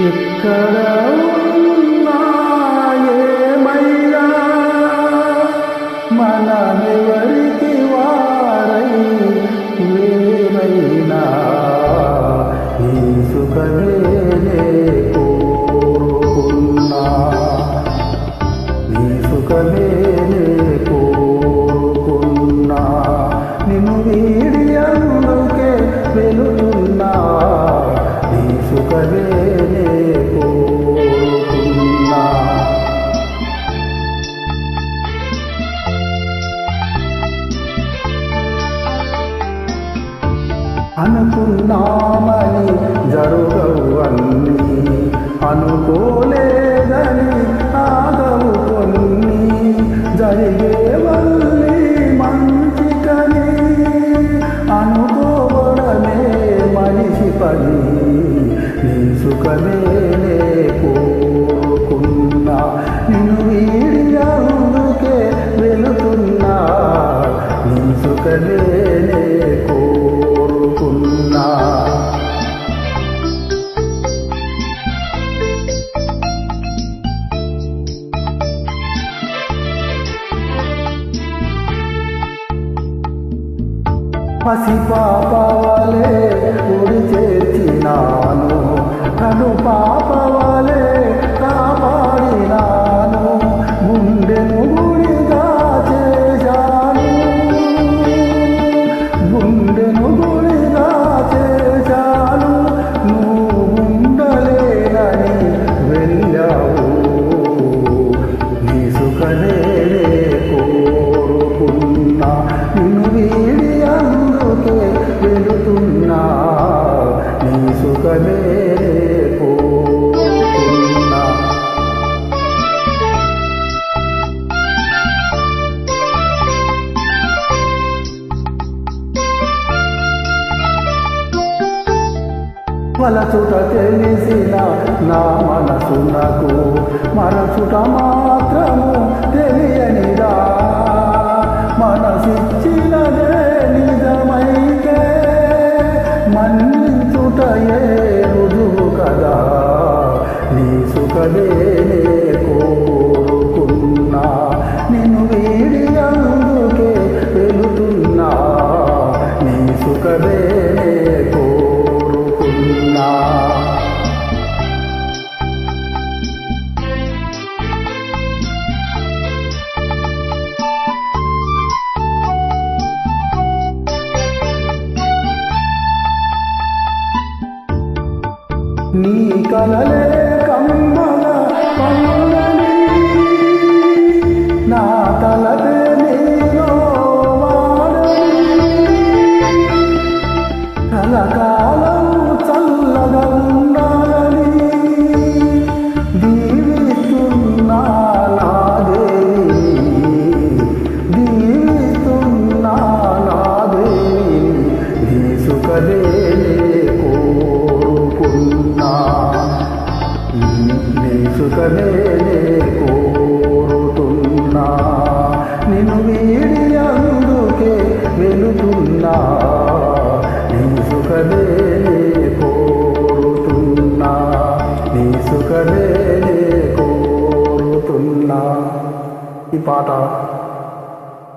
ఎక్కడ ఉన్నా ఏమైనా మనమెవరికి వారై వేరైనా ఈ సుఖమే కోరుకున్నా ఈ సుఖమే కోరుకున్నా నిన్ను వీడి అందుకే వెలుతున్నా ఈ సుఖమే కోరుకున్నా అనుకున్నామని జరుగవు అన్నీ అనుకోలేదని ఆగవు కొన్ని జరిగేవన్నీ మంచికని అనుకోవడమే మనిషి పని నీ సుఖమే కోరుకున్నా నిన్ను వీడి అందుకే వెళుతున్నా నీ సుఖమే కోరుకున్నా పసిపాపవలే కుడి చేర్చినాను కను పాపవలే కాపాడినాను గుండెను గుడిగా చేశాను గుండెను గుడిగా చేశాను నువ్వు ఉండలేనని వెళ్ళావు నీ సుఖమే కోరుకున్నా నిన్ను వీడి వెళుతున్నా నీ సుఖమే కోరుకున్నా వలచుట తెలిసిన నా మనసునకు మనసుట మాత్రము తెలియనిదా మనసిచ్చినదే నిజమైతే మన్నించుటయే రుజువు కదా నీ సుఖమే కోరుకున్నా నిన్ను వీడి అందుకే వెళుతున్నా నీ సుఖమే కోరుకున్నా నీ కలలే కమ్మగా కమ్మని నా తలపే నీలో వాడని కలకాలం చల్లగా ఉండాలని దీవిస్తున్నా నా దేవి దీవిస్తున్నా నా దేవి నీ సుఖమే నీ సుఖమే కోరుతున్నా నిన్ను వీడి అందుకే వెళుతున్నా